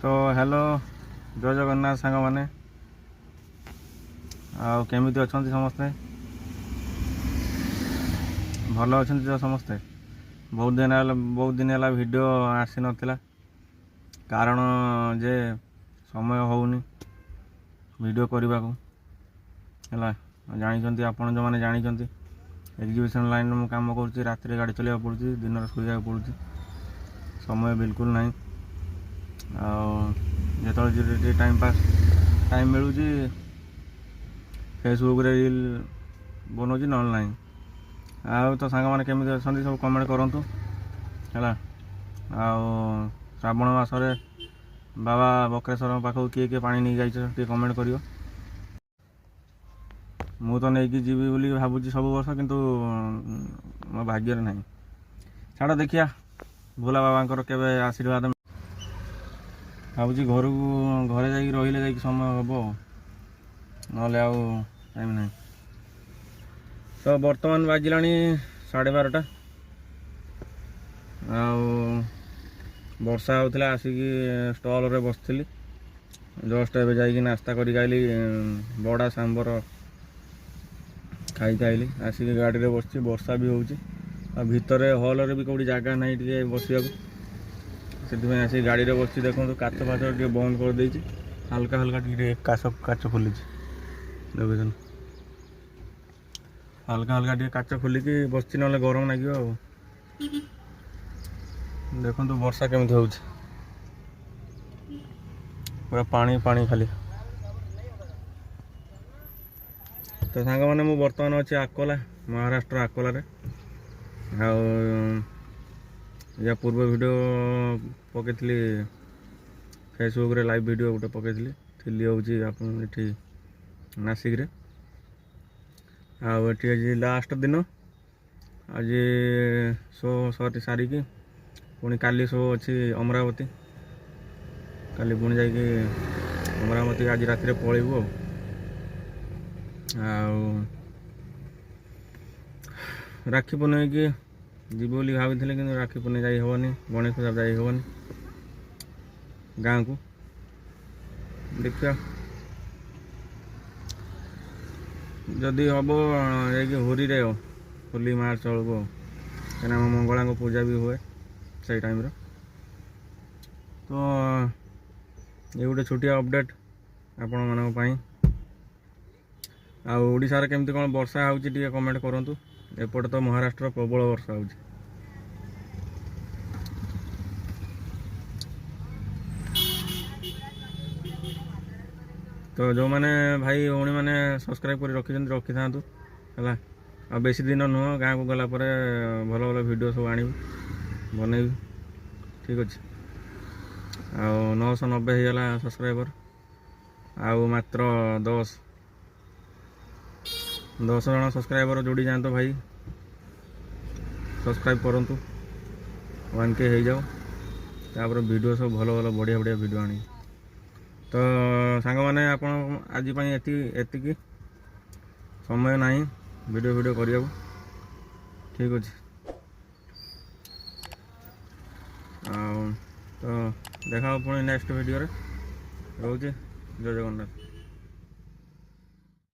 तो हेलो जय जगन्नाथ सांग मैंने आमती अच्छा समस्ते भल अच्छा तो समस्ते बहुत दिन है वीडियो आसी नाला कारण जे समय होनी वीडियो करने को है जानी आपण जो मैंने जानी एग्जीबिशन लाइन में काम कर रात गाड़ी चलवा पड़ू दिन शुआ पड़ू समय बिल्कुल ना जो टाइम पास टाइम मिलूँ फेसबुक रे रील बनाऊँ ना आ तो सांग मैंने केमी अच्छा सब कमेंट करूँ है श्रावण मसरे बाबा बक्रेश्वर पाखक किए किए पानी नहीं जाइए कमेंट करियो मु तो नहीं जीवी बोली भावुँ सब वर्ष किंतु मो भाग्य ना छाड़ देखिया भोला बाबा केवे आशीर्वाद भावुँ घर को घरे जा रही समय हम ना टाइम ना तो बर्तमान बाजिला 12:30 वर्षा होता आसिक स्टल रे बसती जस्ट एवं जा नास्ता करी बड़ा सांबर खाई आइली आसिक गाड़ी रे बस वर्षा भी हो भितर हॉल रे भी कौटी जगह ना बसवा से आसिक गाड़ी रे बस देखो काच फाच टे बंद कर दे हल्का हल्का टे काच खोली देख हल्का हल्का टे काच खोलिकी बस ना गरम लगे देखो वर्षा केमी हो पूरा पानी पानी खाली तो सांग मैंने मुझे बर्तमान अच्छे आकोला महाराष्ट्र आकोला या पूर्व वीडियो पकई फेसबुक रे लाइव वीडियो गोटे पकई थी हूँ नासिक रे आज लास्ट दिन आज शो सरी सारिकी पुणी काली शो अच्छी अमरावती काली पुणी जा अमरावती आज राति पलैबू राखी पूर्णिमा की जीव बोली भावी कि राखी पूर्णिमा जाई हेनी गणेश पूजा जाई हेनी गाँव को देखिए जदि हम जा होरी रे होली मार्च बेलू कहीं मंगला को पूजा भी हुए से टाइम रे तो ये गोटे छोटिया अपडेट आपण मान आशार केमती कौन वर्षा हो कमेंट करूँ एपटे तो महाराष्ट्र प्रबल वर्षा हो तो जो मैंने भाई भौणी मैंने सब्सक्राइब कर रखी था है आ बेसी दिन नुह गाँव को गला भल भल वीडियो सब आनी बनैबी ठीक अच्छे 990 होगा सब्सक्राइबर आउ मात्र 10 जन सब्सक्राइबर जोड़ी जाए भाई सब्सक्राइब करूँ 1K हो जाओ तापर वीडियो सब भल भल बढ़िया बढ़िया वीडियो आनी तो सांग मैंने आप आज एति समय ना वीडियो करने ठीक अच्छे तो देखा पुणी नेक्स्ट वीडियो रोचे जय जगन्नाथ।